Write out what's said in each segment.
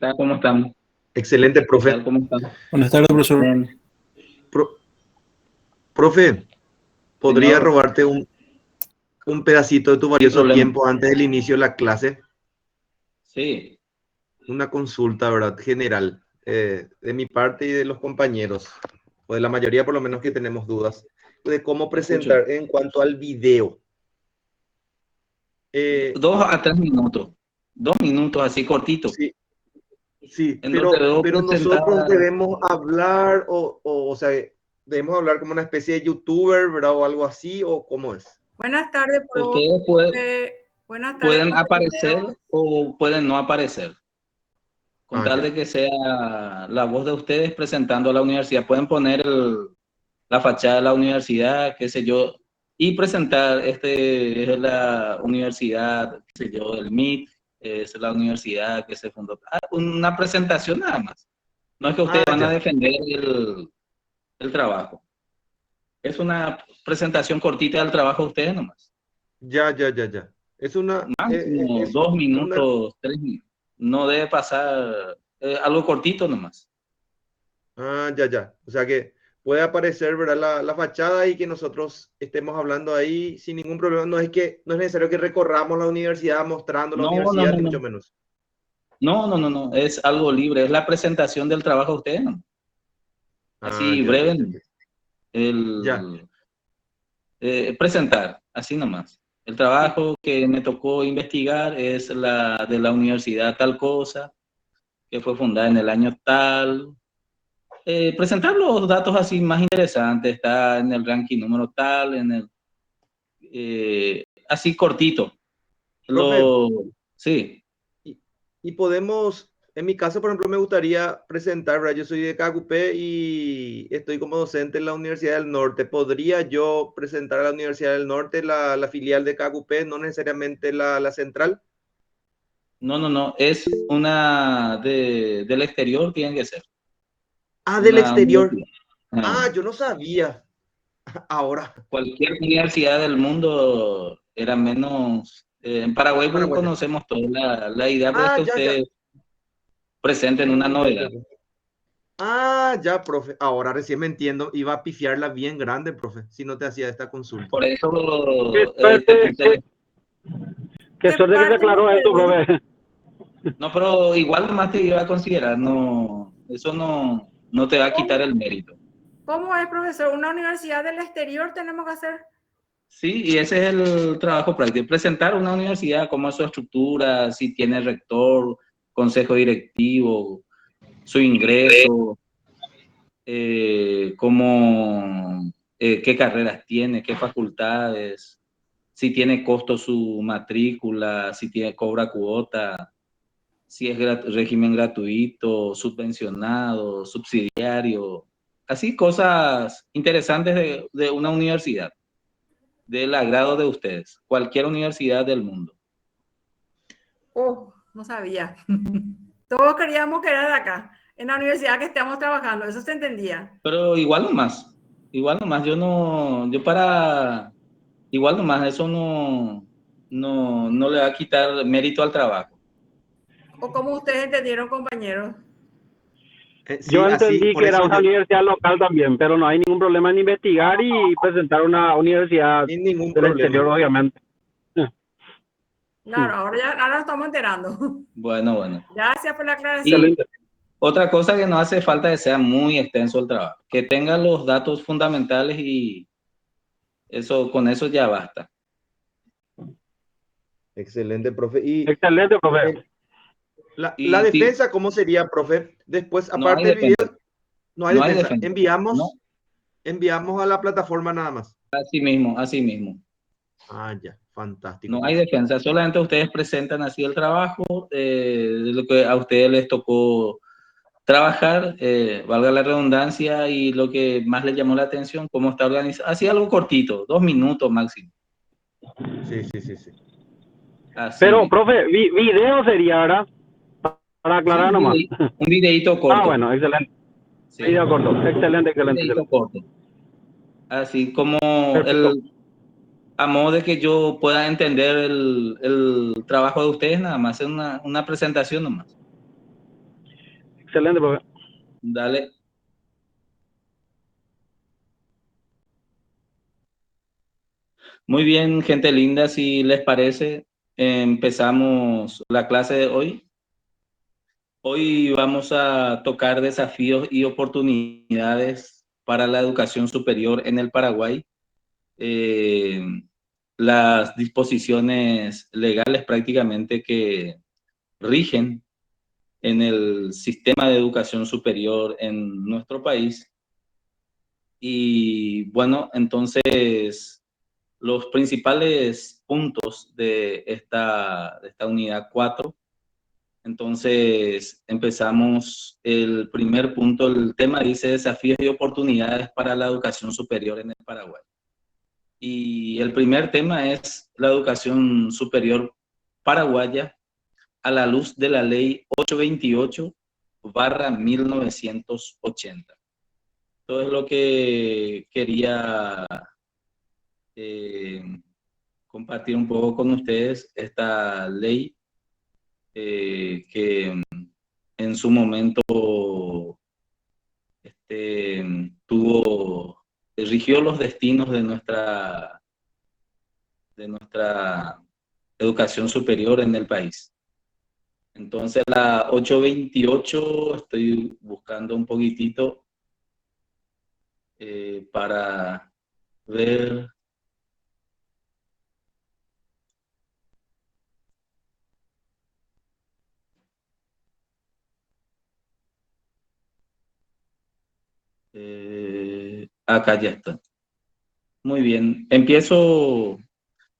tal? ¿Cómo están? Excelente, ¿Qué profe. tal? ¿Cómo están? Buenas tardes, profesor. Bien. Profe, ¿podría Señor, robarte un pedacito de tu sin valioso problema. tiempo antes del inicio de la clase? Sí, Una consulta, ¿verdad? General, de mi parte y de los compañeros, o de la mayoría por lo menos que tenemos dudas, de cómo escucho. presentar en cuanto al video. Eh, 2 a 3 minutos. 2 minutos así cortito. sí, sí, En donde pero, debo pero presentar. nosotros debemos hablar o sea, debemos hablar como una especie de youtuber, ¿verdad? O algo así, o cómo es. Buenas tardes, Ustedes buenas tardes, pueden aparecer compañeros. o pueden no aparecer. Con Ah, tal ya. de que sea la voz de ustedes presentando a la universidad. Pueden poner la fachada de la universidad, qué sé yo, y presentar, este es la universidad, qué sé yo, el MIT, es la universidad que se fundó. Una presentación nada más. No es que ustedes Ah, van a ya. defender el trabajo. Es una presentación cortita del trabajo de ustedes nomás. Ya, ya, ya, ya. Es una, Máximo es dos una, minutos, 3 minutos. No debe pasar algo cortito nomás. ya, ya. O sea que puede aparecer, ¿verdad? La fachada y que nosotros estemos hablando ahí sin ningún problema. No es necesario que recorramos la universidad mostrando la No, no, universidad, no, ni no. mucho menos. No, no, no, no. Es algo libre. Es la presentación del trabajo de ustedes, ¿no? Ah, Así ya, ya, breve, ya, ¿no? ya. Ya. Presentar, así nomás. El Y, trabajo que me tocó investigar es la de la universidad tal cosa, que fue fundada en el año tal. Presentar los datos así más interesantes, está en el ranking número tal, así cortito. profe, Lo, sí, y, y podemos, en mi caso, por ejemplo, me gustaría presentar, ¿verdad? Yo soy de KQP y estoy como docente en la Universidad del Norte. ¿Podría yo presentar a la Universidad del Norte la filial de KQP, no necesariamente la central? no, no, no. Es una del exterior, tiene que ser. Ah, del Una exterior. universidad. Ah, Ah, yo no sabía. Ahora, cualquier universidad del mundo era menos. En Paraguay pues, paraguaya. conocemos toda la idea, pues es Ah, que ya, ya. ustedes presenten una Ya, ya, novedad. ya. Ah, ya, profe. Ahora recién me entiendo. Iba a pifiarla bien grande, profe, si no te hacía esta consulta. Por Qué eso te suerte, puse. qué ¿Qué suerte que te parte me aclaró esto, perdí? profe. No, pero igual nomás te iba a considerar, no, eso no te va a quitar el mérito. ¿Cómo es, profesor? ¿Una universidad del exterior tenemos que hacer? Sí, y ese es el trabajo práctico, presentar una universidad, cómo es su estructura, si tiene rector, consejo directivo, su ingreso, qué carreras tiene, qué facultades, si tiene costo su matrícula, si cobra cuota, si es régimen gratuito, subvencionado, subsidiario, así cosas interesantes de una universidad, del agrado de ustedes, cualquier universidad del mundo. Oh, no sabía. Todos queríamos que era de acá, en la universidad que estamos trabajando, eso se entendía. Pero igual nomás, igual nomás, eso no le va a quitar mérito al trabajo. ¿O cómo ustedes entendieron, compañeros? Sí, Yo así, entendí por que era eso una yo, universidad local también, pero no hay ningún problema en investigar y presentar una universidad sin ningún del exterior, problema. obviamente. Claro, ahora nos estamos enterando. Bueno, bueno. Gracias por la aclaración. Y Excelente. otra cosa que no hace falta que sea muy extenso el trabajo, que tenga los datos fundamentales y con eso ya basta. Excelente, profe. Y Excelente, eh, profe. la Y si defensa, ¿cómo sería, profe? Después, no hay aparte del defensa, video, no hay no hay defensa. defensa, no, Enviamos a la plataforma nada más. así mismo. Ah, ya, fantástico, No hay profe. defensa, solamente ustedes presentan así el trabajo, de lo que a ustedes les tocó trabajar, valga la redundancia, y lo que más les llamó la atención, cómo está organizado, así algo cortito, 2 minutos máximo, Sí, sí, sí, sí. así Pero, mismo. profe, video sería, ¿verdad? Para Sí, aclarar nomás. un videíto Ah, corto, bueno, excelente. sí, Video corto. Excelente, un excelente, videíto excelente. corto, así como Perfecto. a modo de que yo pueda entender el trabajo de ustedes, nada más, es una presentación nomás. Excelente, profe. Dale. Muy bien, gente linda, si les parece, empezamos la clase de hoy. Hoy vamos a tocar desafíos y oportunidades para la educación superior en el Paraguay. Las disposiciones legales prácticamente que rigen en el sistema de educación superior en nuestro país. Y bueno, entonces los principales puntos de esta unidad 4. Entonces empezamos el primer punto. El tema dice desafíos y oportunidades para la educación superior en el Paraguay. Y el primer tema es la educación superior paraguaya a la luz de la ley 828/1980. Todo es lo que quería compartir un poco con ustedes, esta ley que en su momento rigió los destinos de nuestra educación superior en el país. Entonces, la 828, estoy buscando un poquitito para ver. Acá ya está. Muy bien. Empiezo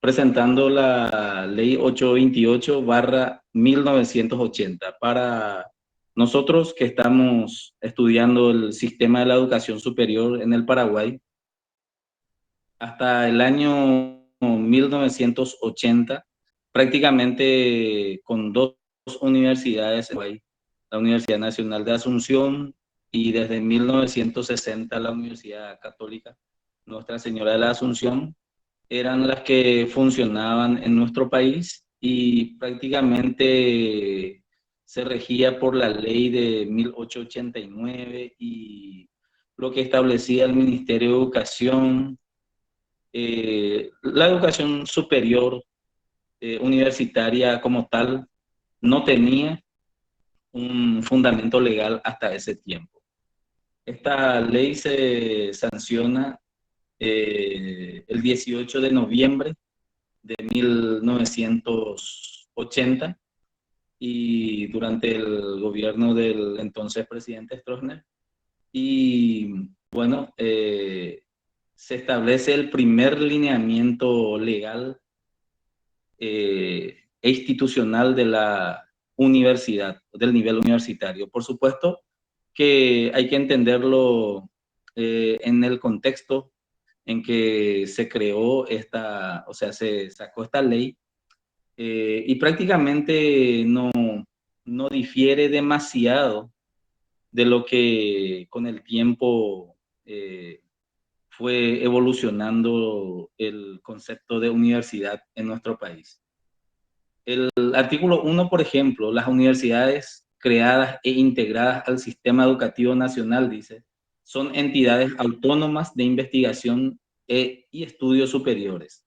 presentando la ley 828/1980. Para nosotros que estamos estudiando el sistema de la educación superior en el Paraguay, hasta el año 1980, prácticamente con dos universidades, la Universidad Nacional de Asunción y desde 1960 la Universidad Católica Nuestra Señora de la Asunción, eran las que funcionaban en nuestro país y prácticamente se regía por la ley de 1889 y lo que establecía el Ministerio de Educación. La educación superior universitaria como tal no tenía un fundamento legal hasta ese tiempo. Esta ley se sanciona el 18 de noviembre de 1980 y durante el gobierno del entonces presidente Stroessner. Y bueno, se establece el primer lineamiento legal e institucional de la universidad, del nivel universitario. Por supuesto que hay que entenderlo en el contexto en que se creó se sacó esta ley y prácticamente no difiere demasiado de lo que con el tiempo fue evolucionando el concepto de universidad en nuestro país. El artículo 1, por ejemplo, las universidades creadas e integradas al sistema educativo nacional, dice, son entidades autónomas de investigación y estudios superiores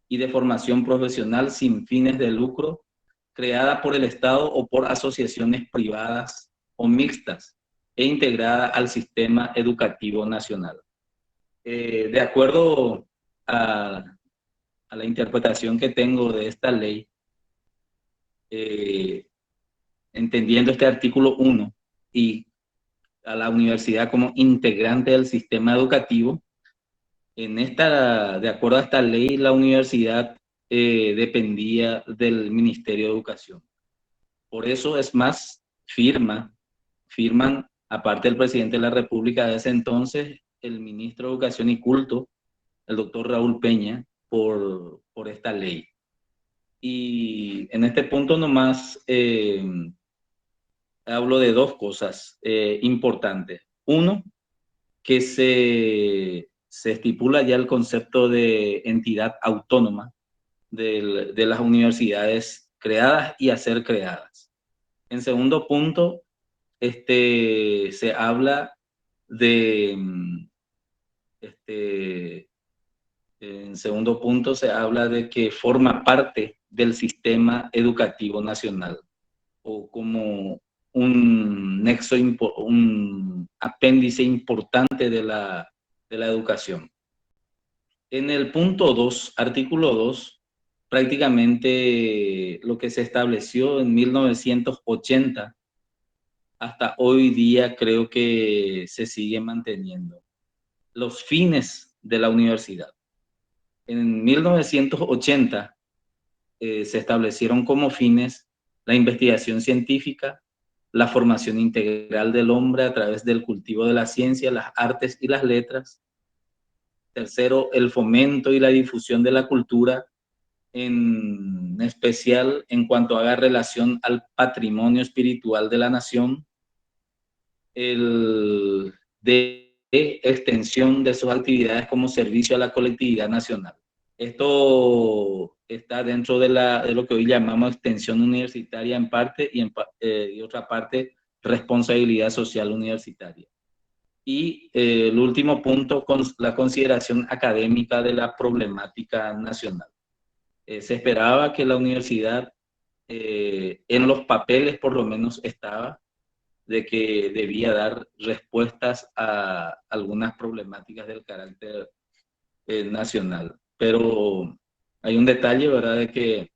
y de formación profesional sin fines de lucro, creada por el Estado o por asociaciones privadas o mixtas e integrada al sistema educativo nacional. De acuerdo a la interpretación que tengo de esta ley, entendiendo este artículo 1 y a la universidad como integrante del sistema educativo, de acuerdo a esta ley, la universidad dependía del Ministerio de Educación. Por eso es más, firman, aparte del presidente de la República de ese entonces, el ministro de Educación y Culto, el doctor Raúl Peña, por esta ley. Y en este punto nomás hablo de dos cosas importantes. Uno, que se estipula ya el concepto de entidad autónoma de las universidades creadas y a ser creadas. En segundo punto, se habla de, en segundo punto, se habla de que forma parte del sistema educativo nacional o como un nexo, un apéndice importante de la educación. En el punto 2, artículo 2, prácticamente lo que se estableció en 1980 hasta hoy día creo que se sigue manteniendo. Los fines de la universidad. En 1980 se establecieron como fines la investigación científica, la formación integral del hombre a través del cultivo de la ciencia, las artes y las letras. Tercero, el fomento y la difusión de la cultura, en especial en cuanto haga relación al patrimonio espiritual de la nación, el de extensión de sus actividades como servicio a la colectividad nacional. Esto está dentro de lo que hoy llamamos extensión universitaria en parte y otra parte responsabilidad social universitaria. Y el último punto, la consideración académica de la problemática nacional. Se esperaba que la universidad, en los papeles por lo menos estaba, de que debía dar respuestas a algunas problemáticas del carácter nacional. Pero hay un detalle, ¿verdad?, de que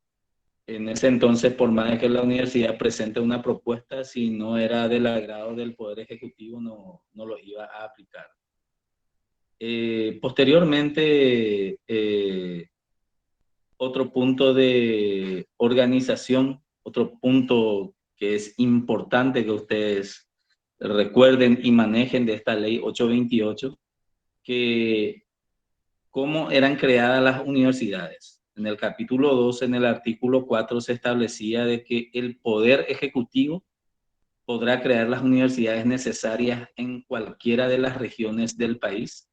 en ese entonces, por más de que la universidad presente una propuesta, si no era del agrado del Poder Ejecutivo, no lo iba a aplicar. Posteriormente, otro punto de organización, otro punto que es importante que ustedes recuerden y manejen de esta ley 828, que cómo eran creadas las universidades. En el capítulo 2, en el artículo 4, se establecía de que el Poder Ejecutivo podrá crear las universidades necesarias en cualquiera de las regiones del país,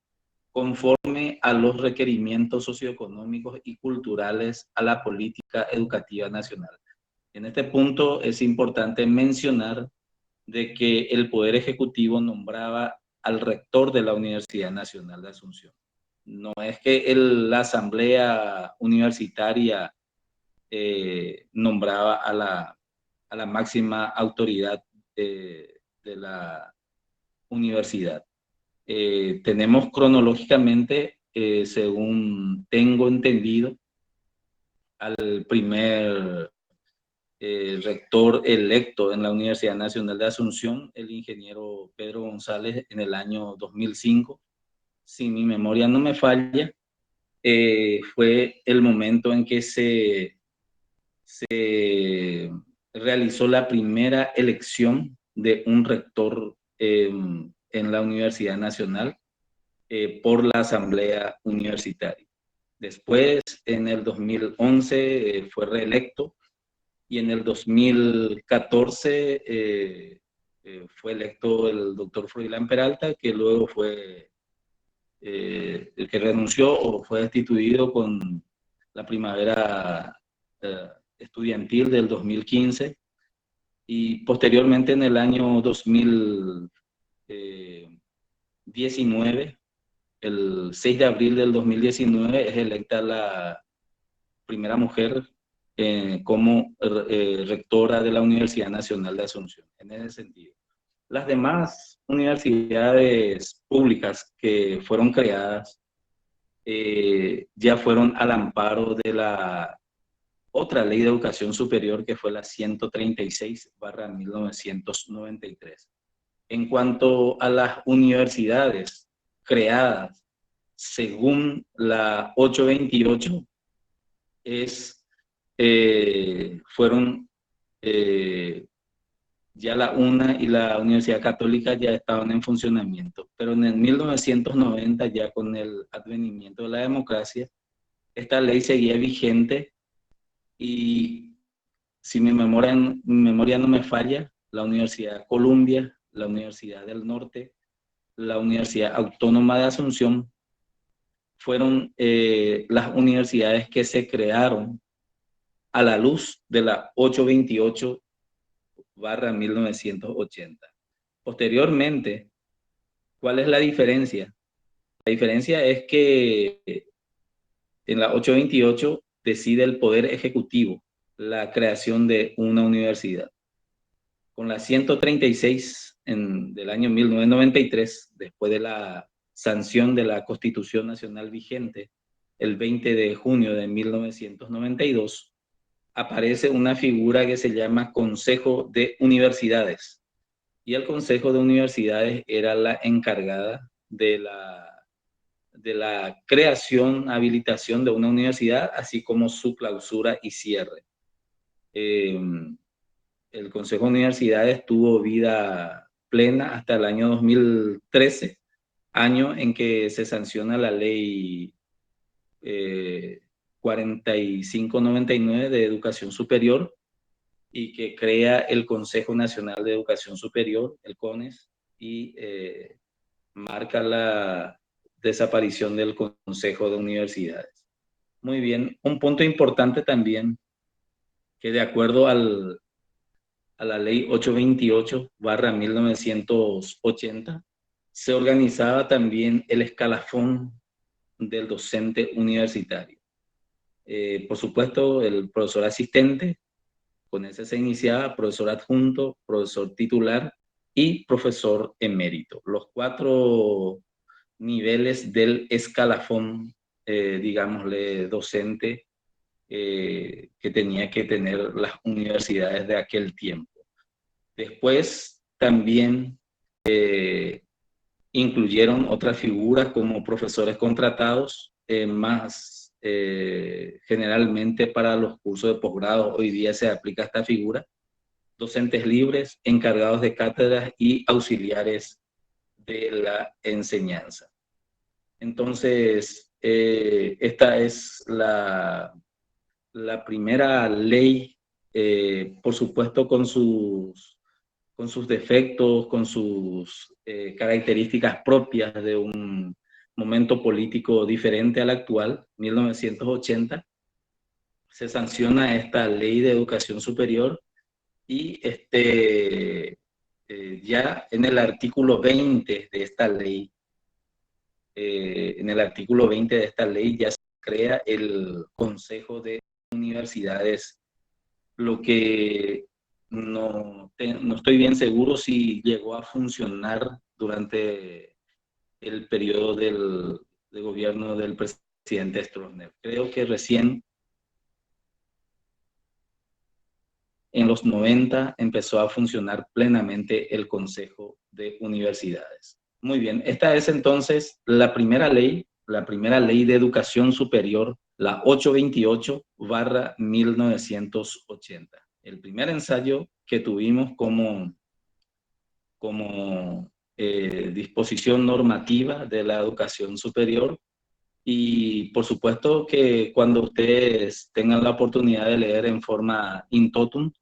conforme a los requerimientos socioeconómicos y culturales a la política educativa nacional. En este punto es importante mencionar de que el Poder Ejecutivo nombraba al rector de la Universidad Nacional de Asunción. No es que la Asamblea Universitaria nombraba a la máxima autoridad de la universidad. Tenemos cronológicamente, según tengo entendido, al primer rector electo en la Universidad Nacional de Asunción, el ingeniero Pedro González, en el año 2005. Si mi memoria no me falla, fue el momento en que se realizó la primera elección de un rector en la Universidad Nacional por la Asamblea Universitaria. Después, en el 2011, fue reelecto y en el 2014 fue electo el doctor Froilán Peralta, que luego fue el que renunció o fue destituido con la primavera estudiantil del 2015, y posteriormente en el año 2019, el 6 de abril del 2019, es electa la primera mujer como rectora de la Universidad Nacional de Asunción. En ese sentido, las demás universidades públicas que fueron creadas ya fueron al amparo de la otra ley de educación superior, que fue la 136/1993. En cuanto a las universidades creadas según la 828, fueron ya la UNA y la Universidad Católica ya estaban en funcionamiento, pero en el 1990, ya con el advenimiento de la democracia, esta ley seguía vigente y, si mi memoria no me falla, la Universidad Columbia, la Universidad del Norte, la Universidad Autónoma de Asunción fueron las universidades que se crearon a la luz de la 828/1980. Posteriormente, ¿cuál es la diferencia? La diferencia es que en la 828 decide el Poder Ejecutivo la creación de una universidad. Con la 136 del año 1993, después de la sanción de la Constitución Nacional vigente, el 20 de junio de 1992, aparece una figura que se llama Consejo de Universidades. Y el Consejo de Universidades era la encargada de la creación, habilitación de una universidad, así como su clausura y cierre. El Consejo de Universidades tuvo vida plena hasta el año 2013, año en que se sanciona la ley 4599 de Educación Superior y que crea el Consejo Nacional de Educación Superior, el CONES, y marca la desaparición del Consejo de Universidades. Muy bien, un punto importante también, que de acuerdo a la ley 828/1980, se organizaba también el escalafón del docente universitario. Por supuesto, el profesor asistente, con ese se iniciaba profesor adjunto, profesor titular y profesor emérito. Los 4 niveles del escalafón, digámosle, docente que tenía que tener las universidades de aquel tiempo. Después también incluyeron otras figuras como profesores contratados, más generalmente para los cursos de posgrado. Hoy día se aplica esta figura, docentes libres, encargados de cátedras y auxiliares de la enseñanza. Entonces, esta es la primera ley, por supuesto con sus defectos, con sus características propias de un momento político diferente al actual. 1980 se sanciona esta ley de educación superior y ya en el artículo 20 de esta ley, ya se crea el Consejo de Universidades, lo que no estoy bien seguro si llegó a funcionar durante el periodo de gobierno del presidente Stroessner. Creo que recién en los 90 empezó a funcionar plenamente el Consejo de Universidades. Muy bien, esta es entonces la primera ley de educación superior, la 828/1980. El primer ensayo que tuvimos como disposición normativa de la educación superior. Y por supuesto que cuando ustedes tengan la oportunidad de leer en forma in totum,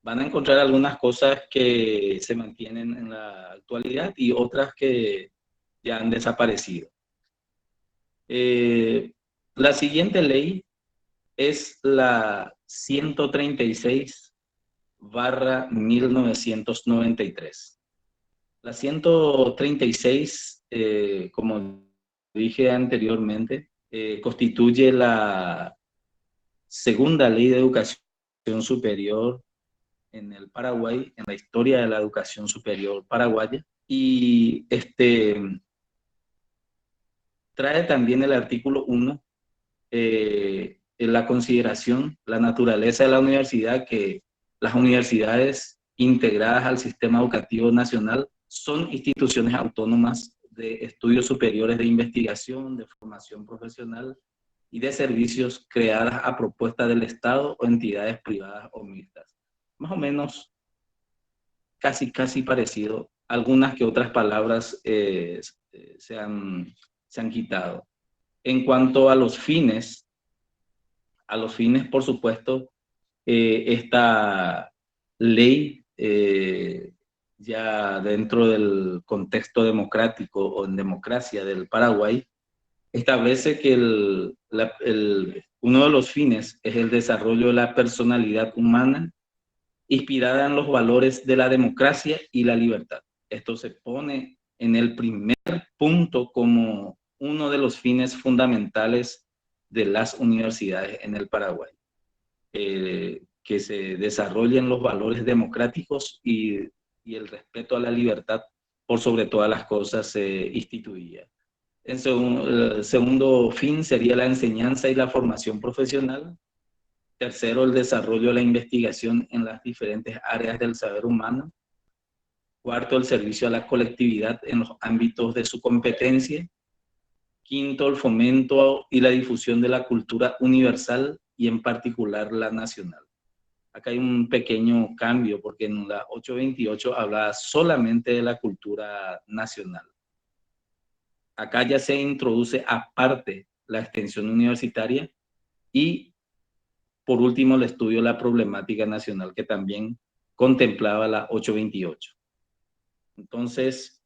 van a encontrar algunas cosas que se mantienen en la actualidad y otras que ya han desaparecido. La siguiente ley es la 136/1993. La 136, como dije anteriormente, constituye la segunda ley de educación superior en el Paraguay, en la historia de la educación superior paraguaya, y trae también el artículo 1 en la consideración, la naturaleza de la universidad, que las universidades integradas al sistema educativo nacional son instituciones autónomas de estudios superiores de investigación, de formación profesional y de servicios creadas a propuesta del Estado o entidades privadas o mixtas. Más o menos casi parecido. Algunas que otras palabras se han quitado. En cuanto a los fines, por supuesto, esta ley, ya dentro del contexto democrático o en democracia del Paraguay, establece que uno de los fines es el desarrollo de la personalidad humana inspirada en los valores de la democracia y la libertad. esto se pone en el primer punto como uno de los fines fundamentales de las universidades en el Paraguay. Que se desarrollen los valores democráticos y el respeto a la libertad por sobre todas las cosas se instituía. El segundo fin sería la enseñanza y la formación profesional. Tercero, el desarrollo de la investigación en las diferentes áreas del saber humano. Cuarto, el servicio a la colectividad en los ámbitos de su competencia. Quinto, el fomento y la difusión de la cultura universal y en particular la nacional. Acá hay un pequeño cambio porque en la 828 habla solamente de la cultura nacional. Acá ya se introduce aparte la extensión universitaria y por último el estudio de la problemática nacional que también contemplaba la 828. Entonces,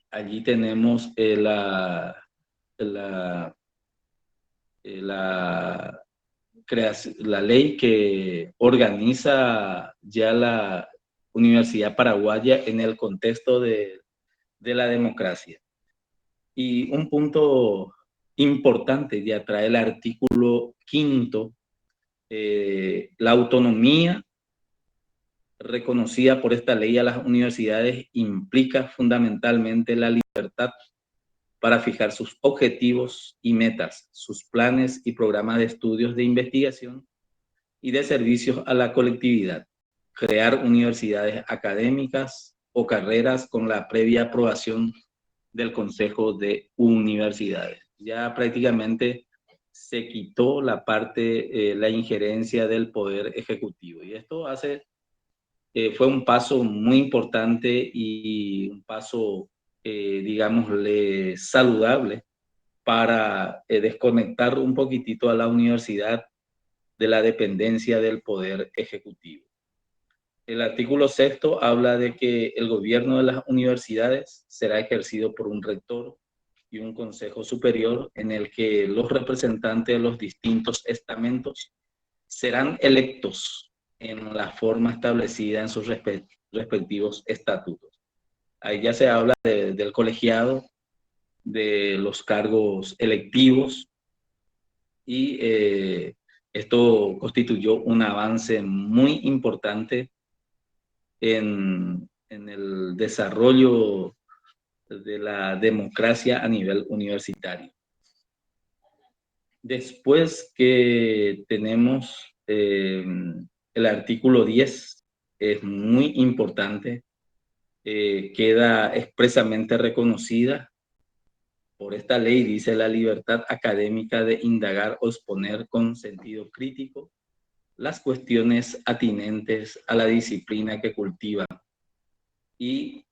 allí tenemos la ley que organiza ya la Universidad Paraguaya en el contexto de la democracia. Y un punto importante ya trae el artículo 5, la autonomía reconocida por esta ley a las universidades implica fundamentalmente la libertad para fijar sus objetivos y metas, sus planes y programas de estudios de investigación y de servicios a la colectividad, crear universidades académicas o carreras con la previa aprobación del Consejo de Universidades. Ya prácticamente se quitó la parte, la injerencia del Poder Ejecutivo. Y esto fue un paso muy importante y un paso, digámosle, saludable para desconectar un poquitito a la universidad de la dependencia del Poder Ejecutivo. El artículo 6 habla de que el gobierno de las universidades será ejercido por un rector y un consejo superior en el que los representantes de los distintos estamentos serán electos en la forma establecida en sus respectivos estatutos. Ahí ya se habla del colegiado, de los cargos electivos y esto constituyó un avance muy importante en el desarrollo de la democracia a nivel universitario. Después que tenemos el artículo 10, es muy importante, queda expresamente reconocida por esta ley, dice la libertad académica de indagar o exponer con sentido crítico las cuestiones atinentes a la disciplina que cultiva y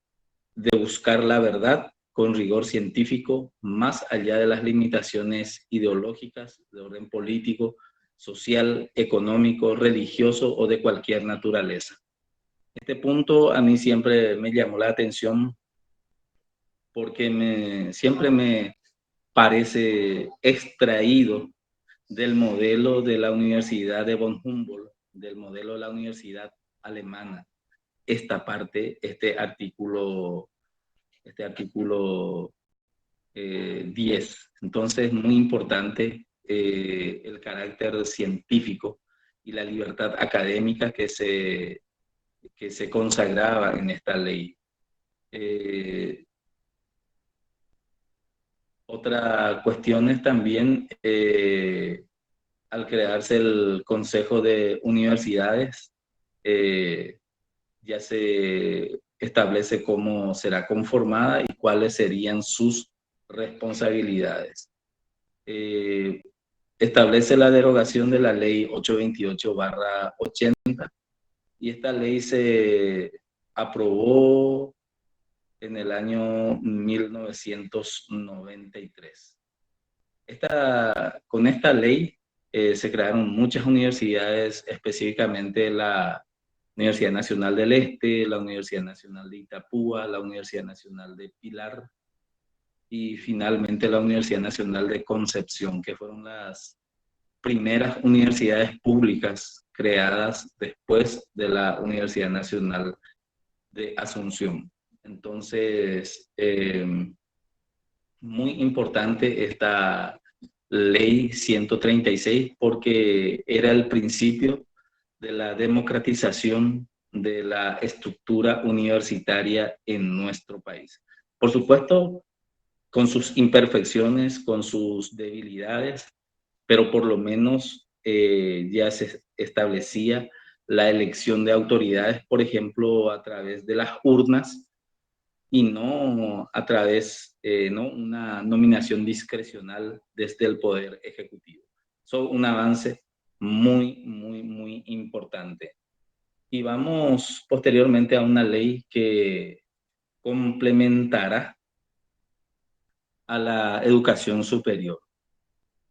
de buscar la verdad con rigor científico más allá de las limitaciones ideológicas de orden político, social, económico, religioso o de cualquier naturaleza. Este punto a mí siempre me llamó la atención porque siempre me parece extraído del modelo de la Universidad de von Humboldt, del modelo de la Universidad Alemana, esta parte, este artículo 10. Entonces, muy importante el carácter científico y la libertad académica que se consagraba en esta ley. Otra cuestión es también, al crearse el Consejo de Universidades, ya se establece cómo será conformada y cuáles serían sus responsabilidades. Establece la derogación de la ley 828/80 y esta ley se aprobó en el año 1993. Con esta ley se crearon muchas universidades, específicamente la Universidad Nacional del Este, la Universidad Nacional de Itapúa, la Universidad Nacional de Pilar y finalmente la Universidad Nacional de Concepción, que fueron las primeras universidades públicas creadas después de la Universidad Nacional de Asunción. Entonces, muy importante esta ley 136 porque era el principio de la democratización de la estructura universitaria en nuestro país. Por supuesto, con sus imperfecciones, con sus debilidades, pero por lo menos ya se establecía la elección de autoridades, por ejemplo, a través de las urnas y no a través, no una nominación discrecional desde el Poder Ejecutivo. Eso es un avance muy, muy, muy importante. Y vamos posteriormente a una ley que complementará a la educación superior.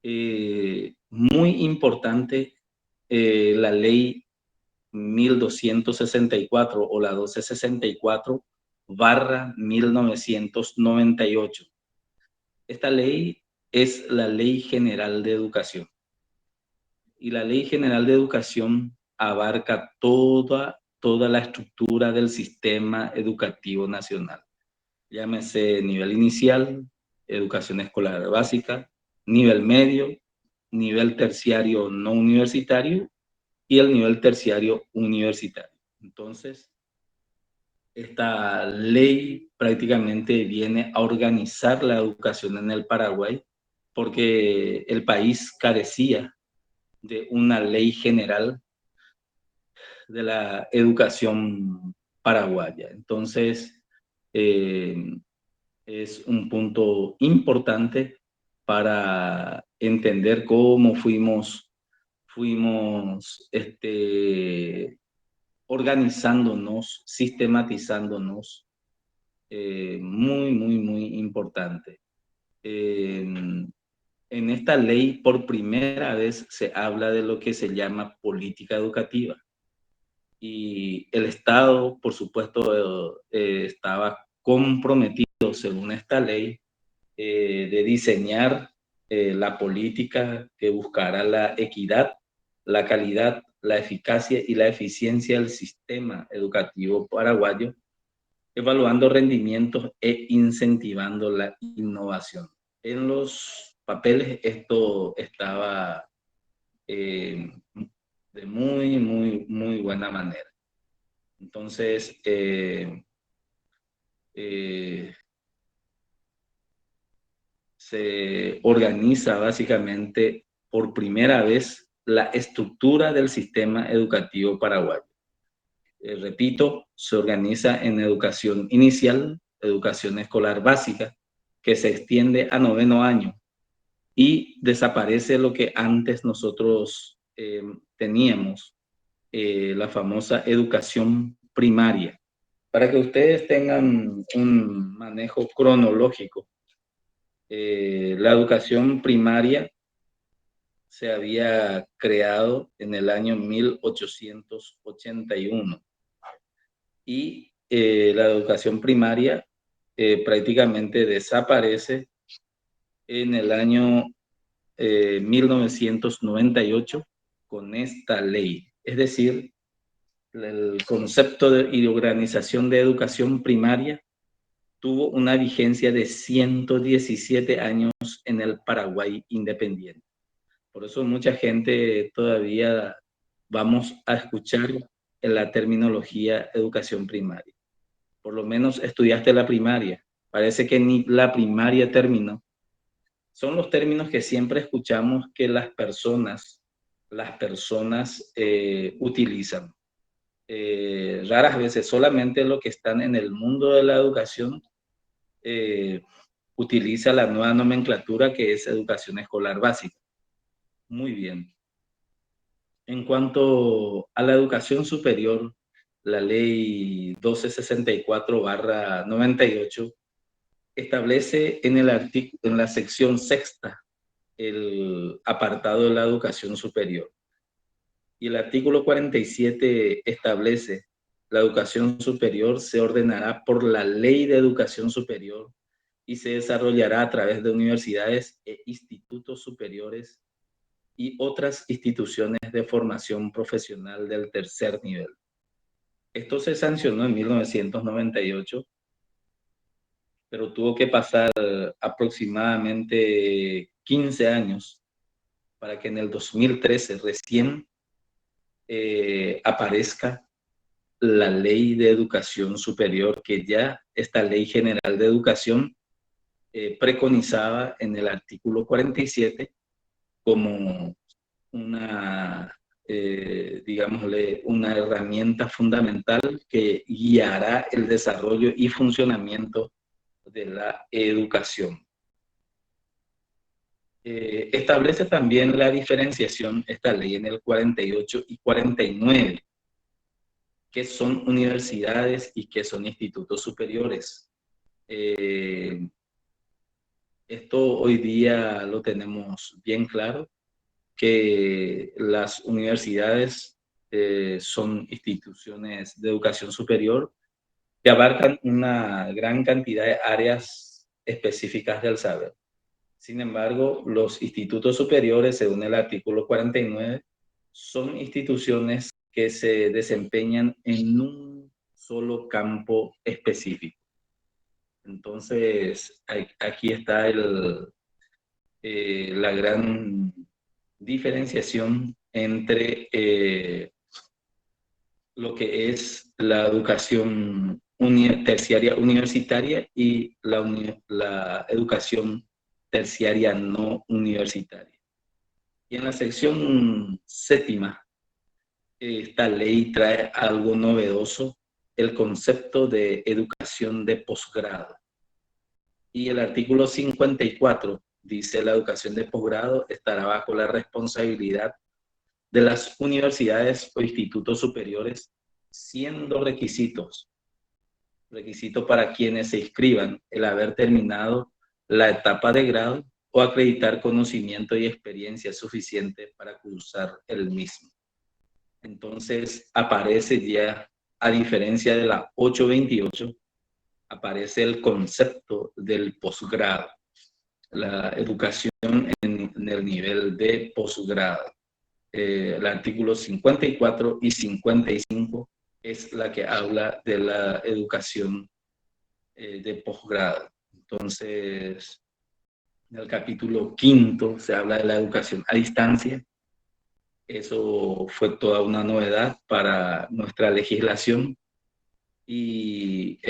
Muy importante la ley 1264 o la 1264/1998. Esta ley es la Ley General de Educación. Y la Ley General de Educación abarca toda la estructura del sistema educativo nacional. Llámese nivel inicial, educación escolar básica, nivel medio, nivel terciario no universitario y el nivel terciario universitario. Entonces, esta ley prácticamente viene a organizar la educación en el Paraguay porque el país carecía de una ley general de la educación paraguaya. Entonces, es un punto importante para entender cómo fuimos organizándonos, sistematizándonos, muy, muy, muy importante. En esta ley, por primera vez, se habla de lo que se llama política educativa. Y el Estado, por supuesto, estaba comprometido, según esta ley, de diseñar la política que buscará la equidad, la calidad, la eficacia y la eficiencia del sistema educativo paraguayo, evaluando rendimientos e incentivando la innovación. En los papeles esto estaba de muy, muy, muy buena manera. Entonces, se organiza básicamente por primera vez la estructura del sistema educativo paraguayo. Repito, se organiza en educación inicial, educación escolar básica, que se extiende a 9º año y desaparece lo que antes nosotros teníamos, la famosa educación primaria. Para que ustedes tengan un manejo cronológico, la educación primaria se había creado en el año 1881 y la educación primaria prácticamente desaparece en el año 1998 con esta ley. Es decir, el concepto y organización de educación primaria tuvo una vigencia de 117 años en el Paraguay independiente. Por eso mucha gente todavía vamos a escuchar en la terminología educación primaria. Por lo menos estudiaste la primaria. Parece que ni la primaria terminó. Son los términos que siempre escuchamos que las personas utilizan. Raras veces solamente los que están en el mundo de la educación utiliza la nueva nomenclatura que es educación escolar básica. Muy bien. En cuanto a la educación superior, la ley 1264/98 establece en la sección sexta el apartado de la educación superior. Y el artículo 47 establece: la educación superior se ordenará por la Ley de Educación Superior y se desarrollará a través de universidades e institutos superiores y otras instituciones de formación profesional del tercer nivel. Esto se sancionó en 1998 pero tuvo que pasar aproximadamente 15 años para que en el 2013 recién aparezca la Ley de Educación Superior, que ya esta Ley General de Educación preconizaba en el artículo 47 como una, digámosle, una herramienta fundamental que guiará el desarrollo y funcionamiento de la educación. Establece también la diferenciación, esta ley, en el 48 y 49, qué son universidades y qué son institutos superiores. Esto hoy día lo tenemos bien claro, que las universidades son instituciones de educación superior que abarcan una gran cantidad de áreas específicas del saber. Sin embargo, los institutos superiores, según el artículo 49, son instituciones que se desempeñan en un solo campo específico. Entonces, aquí está la gran diferenciación entre lo que es la educación terciaria universitaria y la educación terciaria no universitaria. Y en la sección séptima, esta ley trae algo novedoso, el concepto de educación de posgrado. Y el artículo 54 dice: la educación de posgrado estará bajo la responsabilidad de las universidades o institutos superiores, siendo requisito para quienes se inscriban el haber terminado la etapa de grado o acreditar conocimiento y experiencia suficiente para cursar el mismo. Entonces aparece ya, a diferencia de la 828, aparece el concepto del posgrado, la educación en el nivel de posgrado. El artículo 54 y 55 es la que habla de la educación de posgrado. Entonces, en el capítulo 5 se habla de la educación a distancia. Eso fue toda una novedad para nuestra legislación y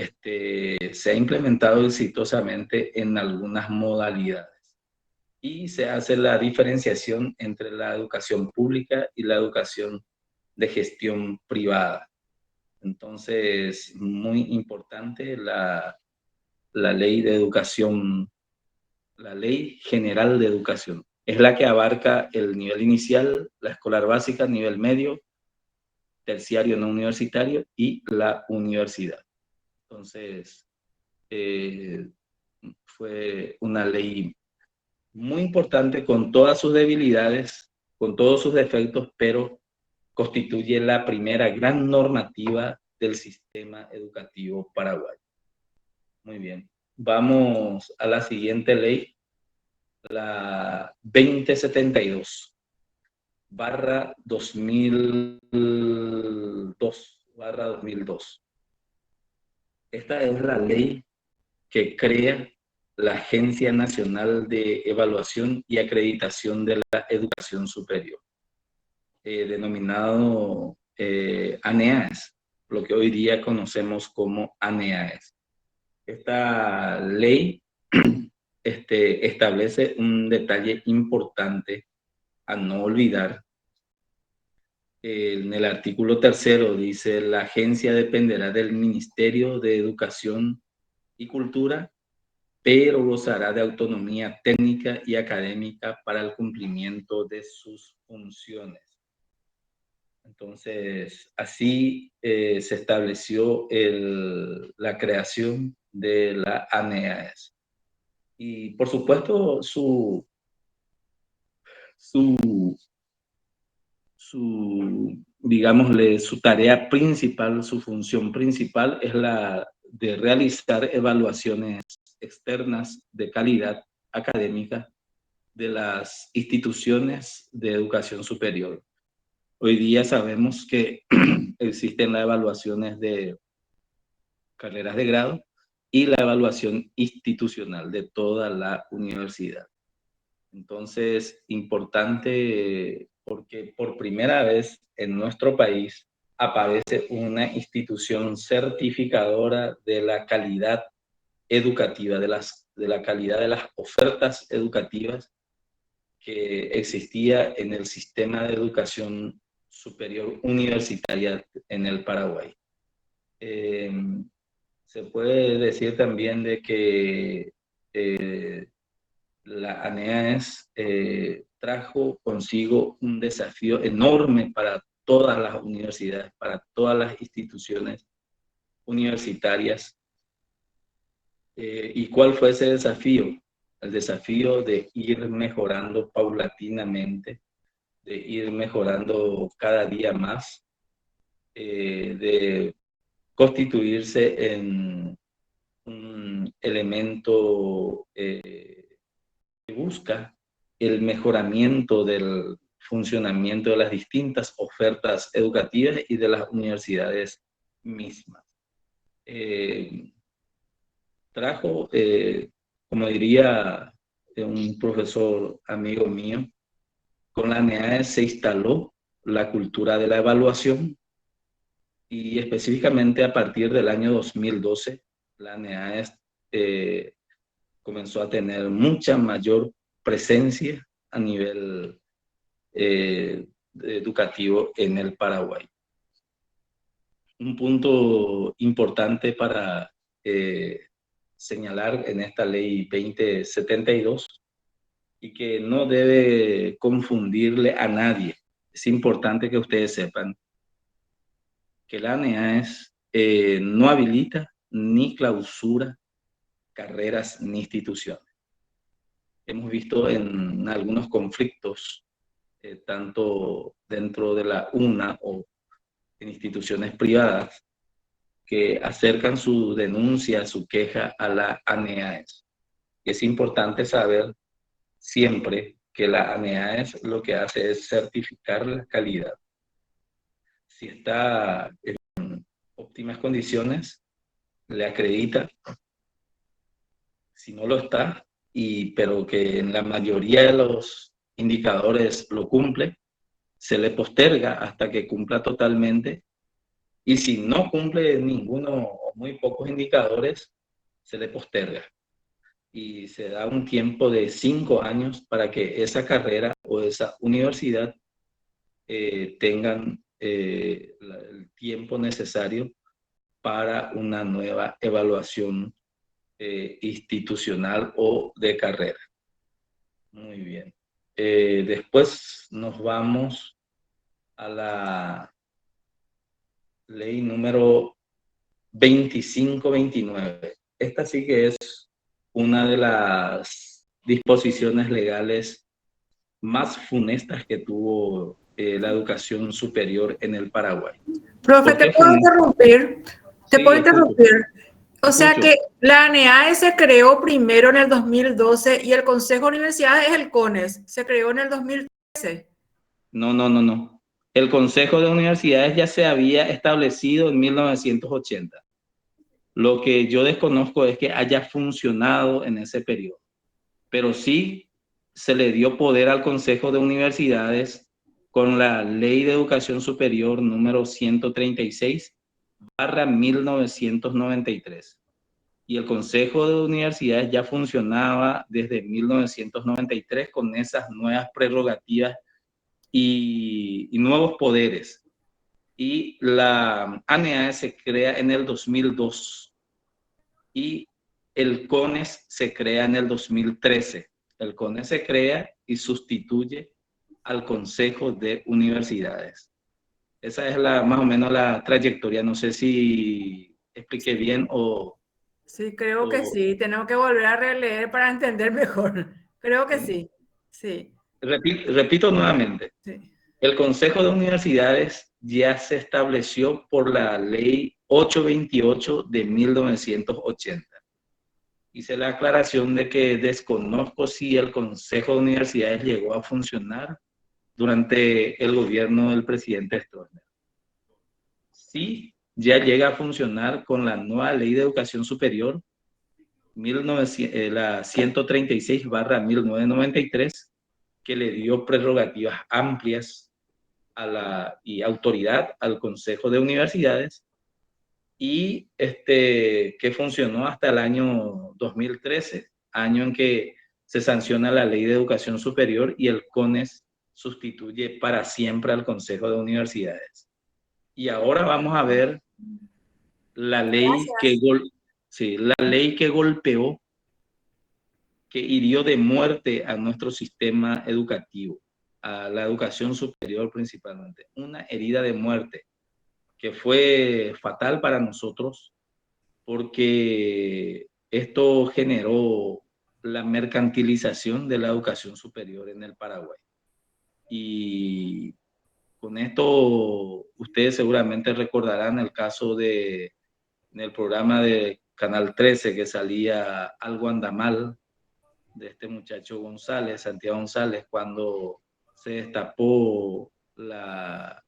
se ha implementado exitosamente en algunas modalidades. Y se hace la diferenciación entre la educación pública y la educación de gestión privada. Entonces, muy importante la ley de educación, la Ley General de Educación. Es la que abarca el nivel inicial, la escolar básica, nivel medio, terciario no universitario y la universidad. Entonces, fue una ley muy importante, con todas sus debilidades, con todos sus defectos, pero constituye la primera gran normativa del sistema educativo paraguayo. Muy bien. Vamos a la siguiente ley, la 2072/2002. Esta es la ley que crea la Agencia Nacional de Evaluación y Acreditación de la Educación Superior, denominado ANEAES, lo que hoy día conocemos como ANEAES. Esta ley establece un detalle importante a no olvidar. En el artículo 3 dice: la agencia dependerá del Ministerio de Educación y Cultura, pero gozará de autonomía técnica y académica para el cumplimiento de sus funciones. Entonces, así se estableció la creación de la ANEAES. Y, por supuesto, digámosle, su tarea principal, su función principal es la de realizar evaluaciones externas de calidad académica de las instituciones de educación superior. Hoy día sabemos que existen las evaluaciones de carreras de grado y la evaluación institucional de toda la universidad. Entonces, importante porque por primera vez en nuestro país aparece una institución certificadora de la calidad educativa, de la calidad de las ofertas educativas que existía en el sistema de educación superior universitaria en el Paraguay. Se puede decir también de que la ANEAES trajo consigo un desafío enorme para todas las universidades, para todas las instituciones universitarias. ¿Y cuál fue ese desafío? El desafío de ir mejorando paulatinamente, de ir mejorando cada día más, de constituirse en un elemento que busca el mejoramiento del funcionamiento de las distintas ofertas educativas y de las universidades mismas. Trajo, como diría un profesor amigo mío, con la ANEAES se instaló la cultura de la evaluación y específicamente a partir del año 2012, la ANEAES comenzó a tener mucha mayor presencia a nivel educativo en el Paraguay. Un punto importante para señalar en esta ley 2072 y que no debe confundirle a nadie. Es importante que ustedes sepan que la ANEAES no habilita ni clausura carreras ni instituciones. Hemos visto en algunos conflictos, tanto dentro de la UNA o en instituciones privadas, que acercan su denuncia, su queja a la ANEAES. Es importante saber siempre que la ANEAES lo que hace es certificar la calidad. Si está en óptimas condiciones, le acredita. Si no lo está, pero que en la mayoría de los indicadores lo cumple, se le posterga hasta que cumpla totalmente. Y si no cumple ninguno o muy pocos indicadores, se le posterga. Y se da un tiempo de 5 años para que esa carrera o esa universidad tengan el tiempo necesario para una nueva evaluación institucional o de carrera. Muy bien. Después nos vamos a la ley número 2529. Esta sí que es una de las disposiciones legales más funestas que tuvo la educación superior en el Paraguay. Profe, ¿te puedo interrumpir? ¿Te puedo interrumpir? O sea que la ANEAES se creó primero en el 2012 y el Consejo de Universidades es el CONES. Se creó en el 2013. No. El Consejo de Universidades ya se había establecido en 1980. Lo que yo desconozco es que haya funcionado en ese periodo. Pero sí se le dio poder al Consejo de Universidades con la Ley de Educación Superior número 136/1993. Y el Consejo de Universidades ya funcionaba desde 1993 con esas nuevas prerrogativas y nuevos poderes. Y la ANEAES se crea en el 2002 y el CONES se crea en el 2013. El CONES se crea y sustituye al Consejo de Universidades. Esa es más o menos la trayectoria. No sé si expliqué bien o... Sí, creo que sí. Tenemos que volver a releer para entender mejor. Creo que sí. Sí. Repito nuevamente. Sí. El Consejo de Universidades ya se estableció por la Ley 828 de 1980. Hice la aclaración de que desconozco si el Consejo de Universidades llegó a funcionar durante el gobierno del presidente Stroessner. Sí, ya llega a funcionar con la nueva Ley de Educación Superior la 136/1993, que le dio prerrogativas amplias y autoridad al Consejo de Universidades, y que funcionó hasta el año 2013, año en que se sanciona la Ley de Educación Superior y el CONES sustituye para siempre al Consejo de Universidades. Y ahora vamos a ver la ley la ley que golpeó, que hirió de muerte a nuestro sistema educativo, a la educación superior principalmente. Una herida de muerte que fue fatal para nosotros, porque esto generó la mercantilización de la educación superior en el Paraguay. Y con esto ustedes seguramente recordarán el caso en el programa de Canal 13, que salía Algo anda mal, de este muchacho González, Santiago González, cuando se destapó la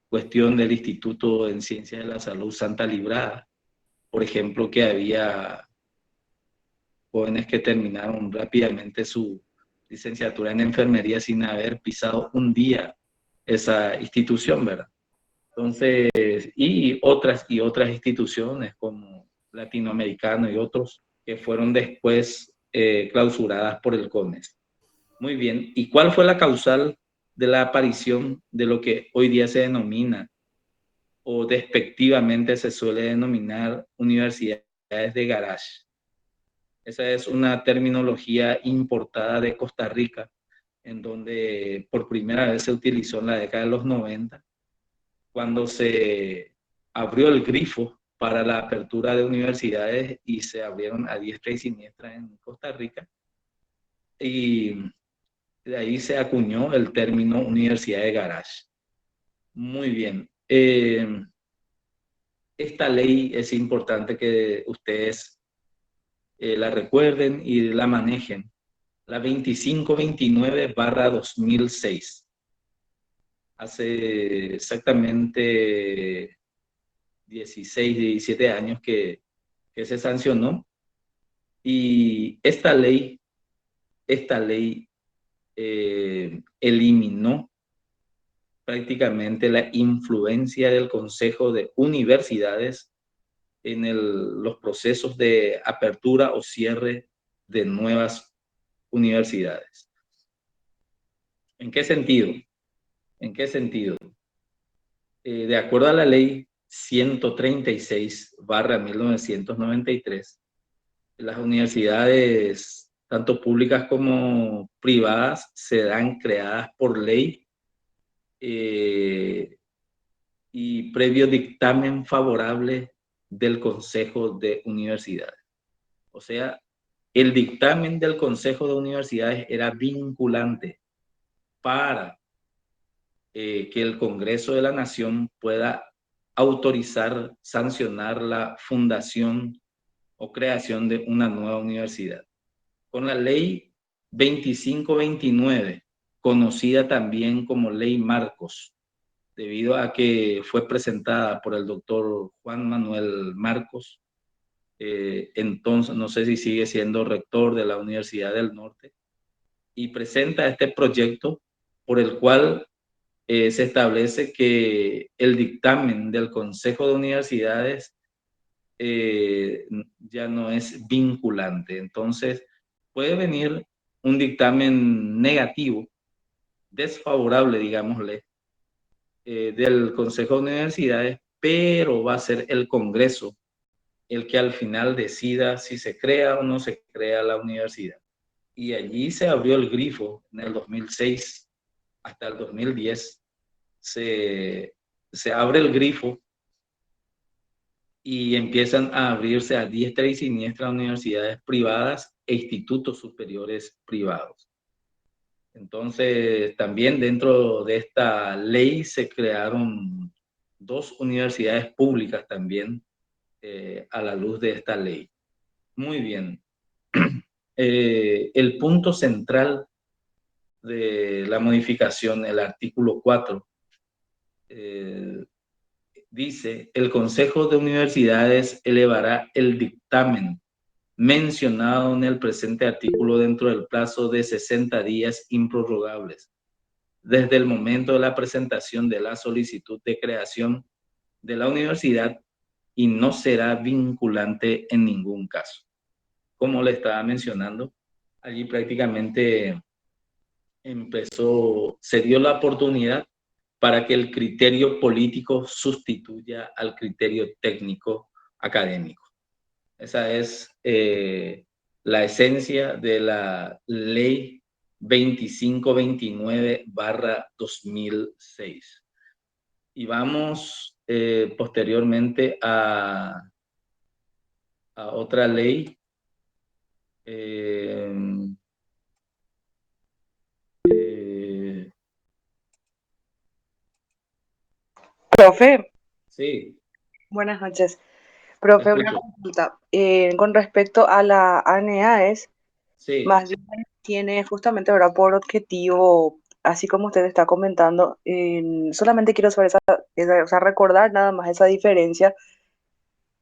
cuestión del Instituto en Ciencias de la Salud Santa Librada. Por ejemplo, que había jóvenes que terminaron rápidamente su licenciatura en enfermería sin haber pisado un día esa institución, ¿verdad? Entonces, y otras instituciones como Latinoamericano y otros que fueron después clausuradas por el CONES. Muy bien, ¿y cuál fue la causal de la aparición de lo que hoy día se denomina, o despectivamente se suele denominar, universidades de garage? Esa es una terminología importada de Costa Rica, en donde por primera vez se utilizó en la década de los 90, cuando se abrió el grifo para la apertura de universidades y se abrieron a diestra y siniestra en Costa Rica. Y de ahí se acuñó el término universidad de garage. Muy bien. Esta ley es importante que ustedes la recuerden y la manejen. La 2529/2006. Hace exactamente 16, 17 años que se sancionó. Y esta ley eliminó prácticamente la influencia del Consejo de Universidades en los procesos de apertura o cierre de nuevas universidades. ¿En qué sentido? ¿En qué sentido? De acuerdo a la ley 136/1993, las universidades, tanto públicas como privadas, serán creadas por ley y previo dictamen favorable del Consejo de Universidades. O sea, el dictamen del Consejo de Universidades era vinculante para que el Congreso de la Nación pueda autorizar, sancionar la fundación o creación de una nueva universidad. Con la ley 2529, conocida también como Ley Marcos, debido a que fue presentada por el doctor Juan Manuel Marcos, entonces no sé si sigue siendo rector de la Universidad del Norte, y presenta este proyecto por el cual se establece que el dictamen del Consejo de Universidades ya no es vinculante. Entonces, puede venir un dictamen negativo, desfavorable, digámosle, del Consejo de Universidades, pero va a ser el Congreso el que al final decida si se crea o no se crea la universidad. Y allí se abrió el grifo en el 2006 hasta el 2010. Se abre el grifo y empiezan a abrirse a diestra y siniestra universidades privadas e institutos superiores privados. Entonces, también dentro de esta ley se crearon 2 universidades públicas también a la luz de esta ley. Muy bien. El punto central de la modificación, el artículo 4, dice: el Consejo de Universidades elevará el dictamen mencionado en el presente artículo dentro del plazo de 60 días improrrogables, desde el momento de la presentación de la solicitud de creación de la universidad y no será vinculante en ningún caso. Como le estaba mencionando, allí prácticamente se dio la oportunidad para que el criterio político sustituya al criterio técnico académico. Esa es la esencia de la ley 2529/2006. Y vamos posteriormente a otra ley. Profe, Sí, buenas noches. Profe, una escucho. consulta. Con respecto a la ANEAES, Sí, más bien tiene justamente, ¿verdad?, por objetivo, así como usted está comentando, solamente quiero saber o sea, recordar nada más esa diferencia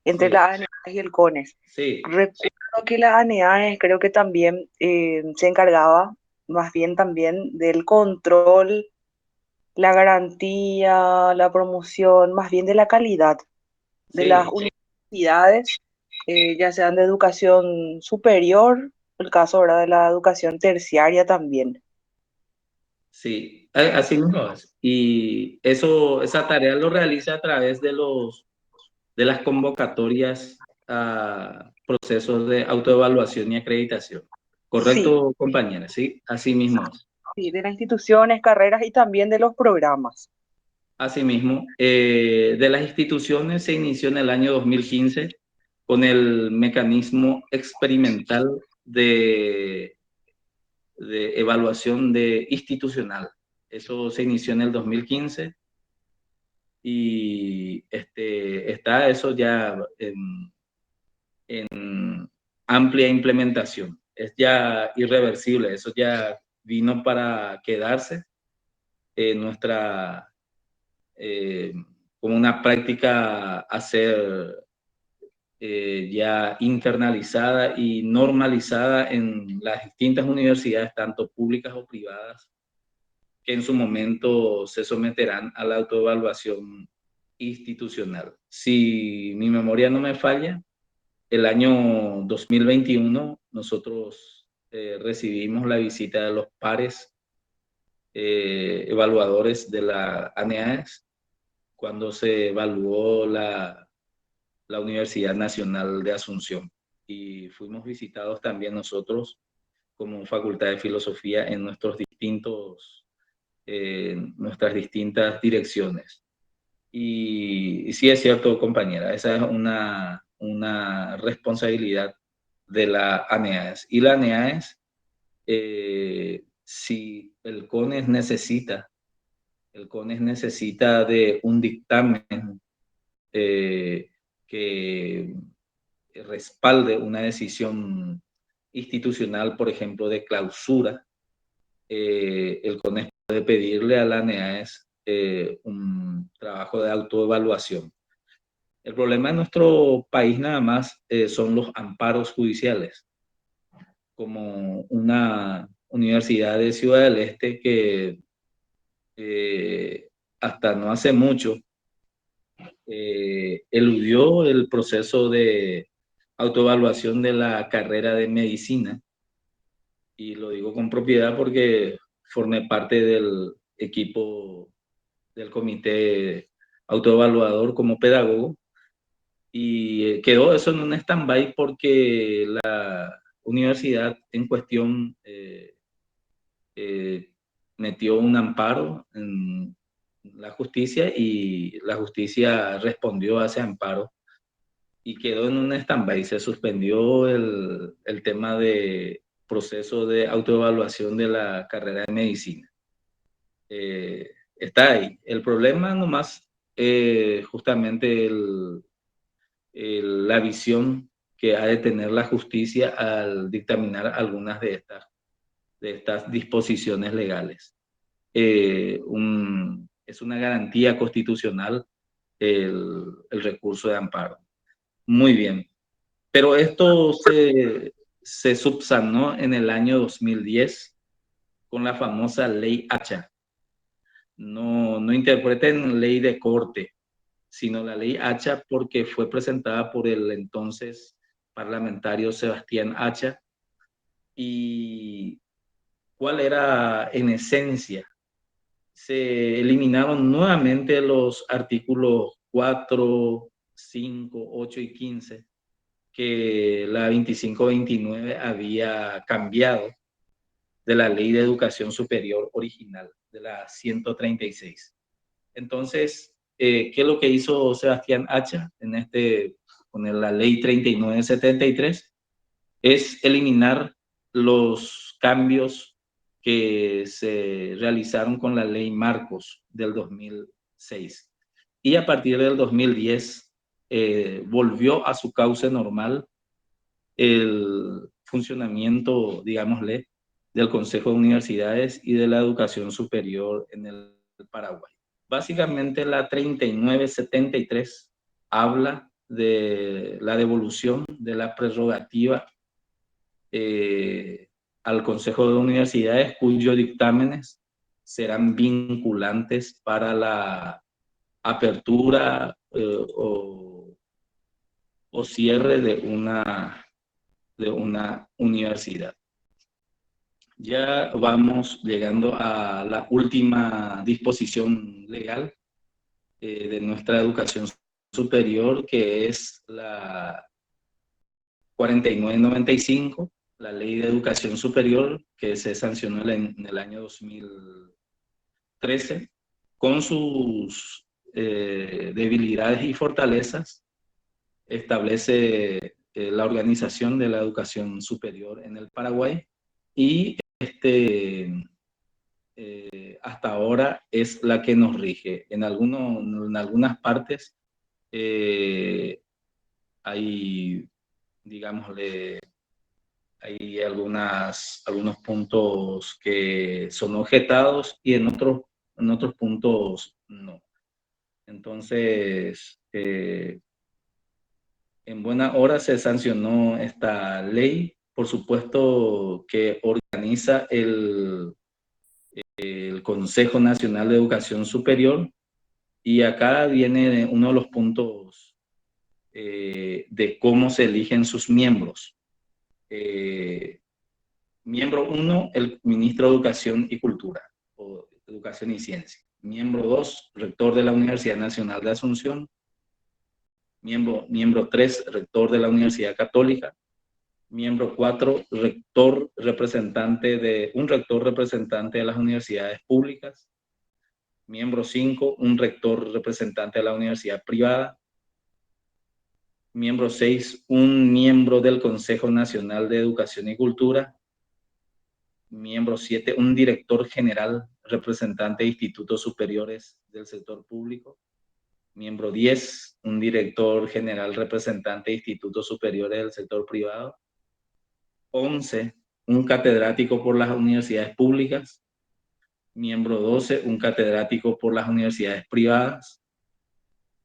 entre sí, la ANEAES y el CONES. sí, Recuerdo que la ANEAES creo que también se encargaba más bien también del control, la garantía, la promoción, más bien de la calidad de las sí, universidades, ya sean de educación superior, el caso, ¿verdad?, de la educación terciaria también. sí, así mismo es. Y esa tarea lo realiza a través de las convocatorias a procesos de autoevaluación y acreditación. Sí, ¿Correcto, compañera? Sí, así mismo es. sí, de las instituciones, carreras y también de los programas. Asimismo, de las instituciones se inició en el año 2015 con el mecanismo experimental de, de evaluación institucional. Eso se inició en el 2015 y está eso ya en amplia implementación. Es ya irreversible, eso ya vino para quedarse. Nuestra como una práctica a ser ya internalizada y normalizada en las distintas universidades, tanto públicas o privadas, que en su momento se someterán a la autoevaluación institucional. Si mi memoria no me falla, el año 2021 nosotros recibimos la visita de los pares evaluadores de la ANEAES cuando se evaluó la Universidad Nacional de Asunción. Y fuimos visitados también nosotros como Facultad de Filosofía en nuestras distintas direcciones. Y sí es cierto, compañera, esa es una responsabilidad de la ANEAES. Y la ANEAES, si el CONES necesita de un dictamen que respalde una decisión institucional, por ejemplo, de clausura, el CONES puede pedirle a la ANEAES un trabajo de autoevaluación. El problema en nuestro país nada más son los amparos judiciales, como una universidad de Ciudad del Este que hasta no hace mucho eludió el proceso de autoevaluación de la carrera de medicina, y lo digo con propiedad porque formé parte del equipo del comité autoevaluador como pedagogo, y quedó eso en un stand-by porque la universidad en cuestión metió un amparo en la justicia y la justicia respondió a ese amparo y quedó en un stand-by. Se suspendió el tema de proceso de autoevaluación de la carrera de medicina. Está ahí. El problema nomás justamente la visión que ha de tener la justicia al dictaminar algunas de estas disposiciones legales. Es una garantía constitucional el recurso de amparo. Muy bien. Pero esto se subsanó en el año 2010 con la famosa ley Hacha. No interpreten ley de corte, sino la ley Hacha, porque fue presentada por el entonces parlamentario Sebastián Hacha. ¿Y cuál era en esencia? Se eliminaron nuevamente los artículos 4, 5, 8 y 15 que la 2529 había cambiado de la Ley de Educación Superior original, de la 136. Entonces, ¿qué es lo que hizo Sebastián Hacha con la Ley 3973? Es eliminar los cambios que se realizaron con la Ley Marcos del 2006. Y a partir del 2010 volvió a su cauce normal el funcionamiento, digámosle, del Consejo de Universidades y de la Educación Superior en el Paraguay. Básicamente la 3973 habla de la devolución de la prerrogativa al Consejo de Universidades, cuyos dictámenes serán vinculantes para la apertura o cierre de una universidad. Ya vamos llegando a la última disposición legal de nuestra educación superior, que es la 4995, la Ley de Educación Superior, que se sancionó en el año 2013, con sus debilidades y fortalezas. Establece la organización de la educación superior en el Paraguay y hasta ahora es la que nos rige. En algunas partes hay, digámosle, hay algunos puntos que son objetados y en otros puntos no. Entonces, en buena hora se sancionó esta ley, por supuesto que organiza el Consejo Nacional de Educación Superior, y acá viene uno de los puntos de cómo se eligen sus miembros. Miembro 1, el ministro de Educación y Cultura, o Educación y Ciencia. Miembro 2, rector de la Universidad Nacional de Asunción. Miembro 3, rector de la Universidad Católica. Miembro 4, un rector representante de las universidades públicas. Miembro 5, un rector representante de la universidad privada. Miembro 6, un miembro del Consejo Nacional de Educación y Cultura. Miembro 7, un director general representante de institutos superiores del sector público. Miembro 10, un director general representante de institutos superiores del sector privado. 11, un catedrático por las universidades públicas. Miembro 12, un catedrático por las universidades privadas.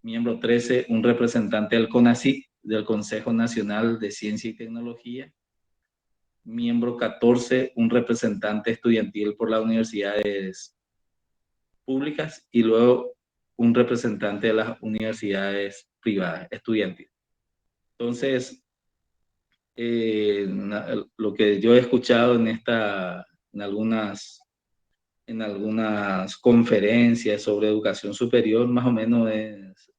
Miembro 13, un representante del CONACYT, del Consejo Nacional de Ciencia y Tecnología. Miembro 14, un representante estudiantil por las universidades públicas, y luego un representante de las universidades privadas estudiantiles. Entonces, lo que yo he escuchado en algunas conferencias sobre educación superior, más o menos es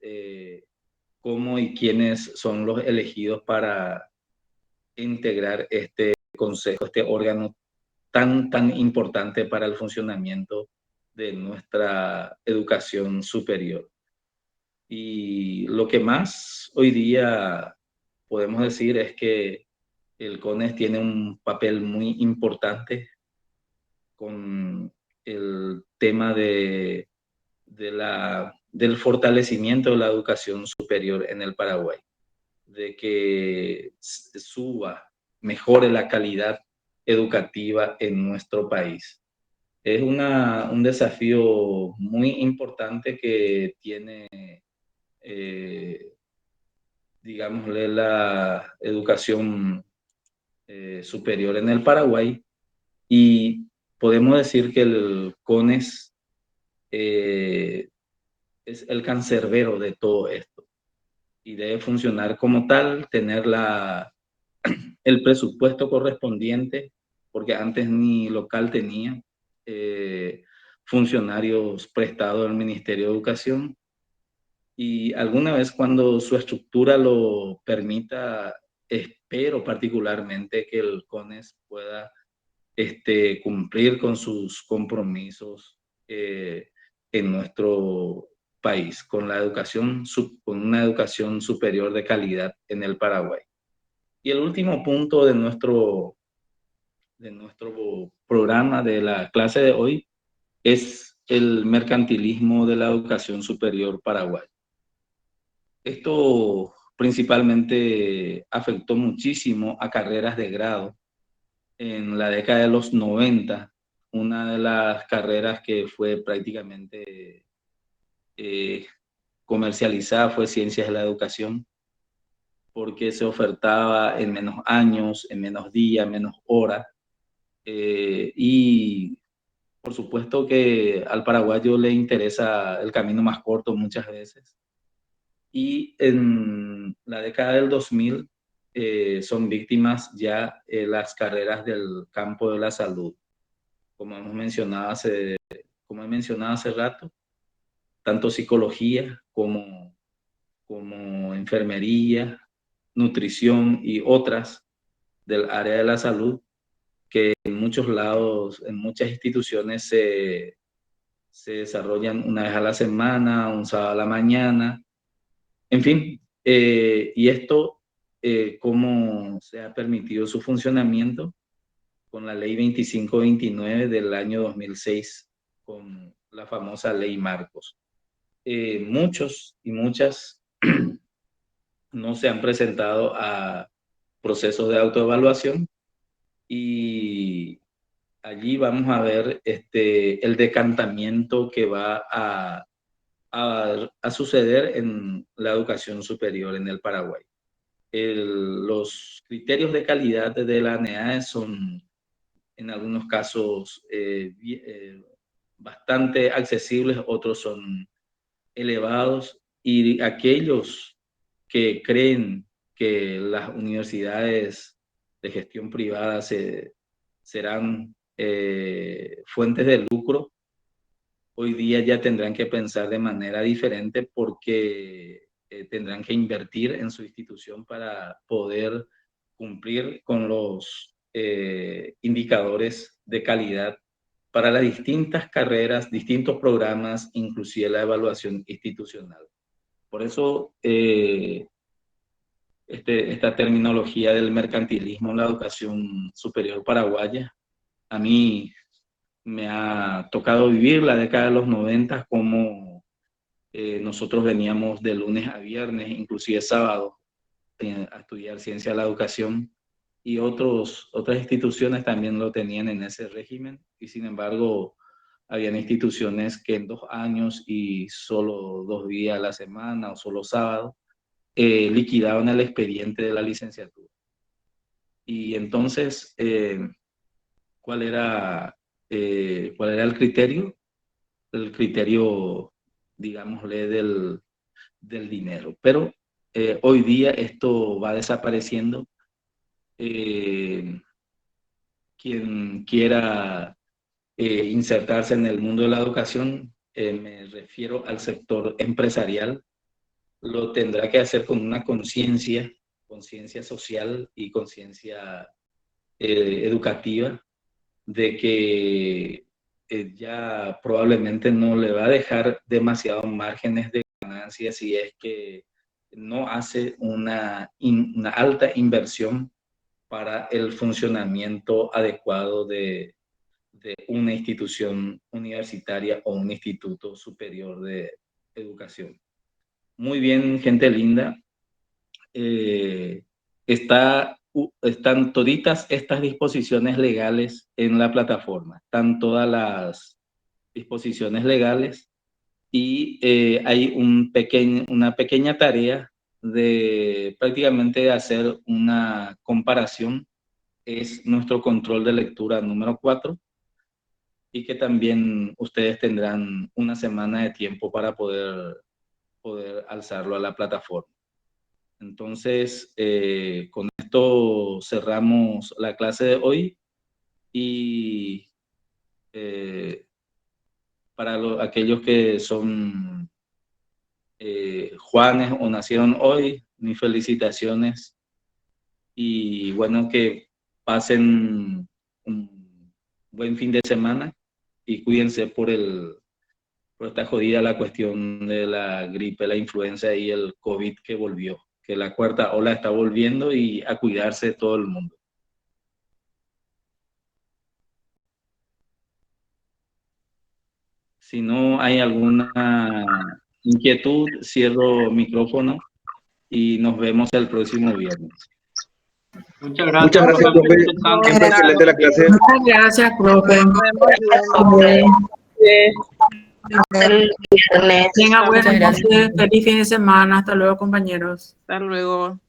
cómo y quiénes son los elegidos para integrar este consejo, este órgano tan importante para el funcionamiento de nuestra educación superior. Y lo que más hoy día podemos decir es que el CONES tiene un papel muy importante con el tema del fortalecimiento de la educación superior en el Paraguay, de que mejore la calidad educativa en nuestro país. Es un desafío muy importante que tiene digámosle, la educación superior en el Paraguay, y podemos decir que el CONES es el cancerbero de todo esto y debe funcionar como tal, tener el presupuesto correspondiente, porque antes ni local tenía, funcionarios prestados del Ministerio de Educación, y alguna vez cuando su estructura lo permita, espero particularmente que el CONES pueda cumplir con sus compromisos en nuestro país, con la educación, con una educación superior de calidad en el Paraguay. Y el último punto de nuestro programa de la clase de hoy es el mercantilismo de la educación superior paraguaya. Esto principalmente afectó muchísimo a carreras de grado. En la década de los 90, una de las carreras que fue prácticamente comercializada fue Ciencias de la Educación, porque se ofertaba en menos años, en menos días, menos horas, y por supuesto que al paraguayo le interesa el camino más corto muchas veces. Y en la década del 2000 son víctimas ya las carreras del campo de la salud. Como he mencionado hace rato, tanto psicología como enfermería, nutrición y otras del área de la salud, que en muchos lados, en muchas instituciones se desarrollan una vez a la semana, un sábado a la mañana, en fin, y esto, cómo se ha permitido su funcionamiento con la ley 2529 del año 2006, con la famosa ley Marcos. Muchos y muchas no se han presentado a procesos de autoevaluación, y allí vamos a ver el decantamiento que va a suceder en la educación superior en el Paraguay. Los criterios de calidad de la ANEAE son en algunos casos bastante accesibles, otros son elevados, y aquellos que creen que las universidades de gestión privada serán fuentes de lucro, hoy día ya tendrán que pensar de manera diferente, porque tendrán que invertir en su institución para poder cumplir con los indicadores de calidad para las distintas carreras, distintos programas, inclusive la evaluación institucional. Por eso, esta terminología del mercantilismo en la educación superior paraguaya, a mí me ha tocado vivir la década de los 90, como nosotros veníamos de lunes a viernes, inclusive sábado, a estudiar ciencia de la educación, y otras instituciones también lo tenían en ese régimen, y sin embargo habían instituciones que en 2 años y solo 2 días a la semana o solo sábado liquidaban el expediente de la licenciatura. Y entonces, ¿cuál era el criterio? El criterio, digámosle, del dinero. Pero hoy día esto va desapareciendo. Quien quiera insertarse en el mundo de la educación, me refiero al sector empresarial, lo tendrá que hacer con una conciencia social y conciencia educativa, de que ya probablemente no le va a dejar demasiados márgenes de ganancia si es que no hace una alta inversión para el funcionamiento adecuado de una institución universitaria o un instituto superior de educación. Muy bien, gente linda. Están toditas estas disposiciones legales en la plataforma. Están todas las disposiciones legales, y hay una pequeña tarea de prácticamente hacer una comparación es nuestro control de lectura número 4, y que también ustedes tendrán una semana de tiempo para poder alzarlo a la plataforma. Entonces, con esto cerramos la clase de hoy, y para aquellos que son Juanes o nacieron hoy, mis felicitaciones, y bueno, que pasen un buen fin de semana y cuídense por esta jodida la cuestión de la gripe, la influenza y el COVID que volvió, que la cuarta ola está volviendo, y a cuidarse todo el mundo. Si no hay alguna inquietud, cierro micrófono y nos vemos el próximo viernes. Muchas Muchas gracias, profe. Siempre excelente la clase. Muchas gracias, profe. Tenga buenas noches, feliz fin de semana. Hasta luego, compañeros. Hasta luego.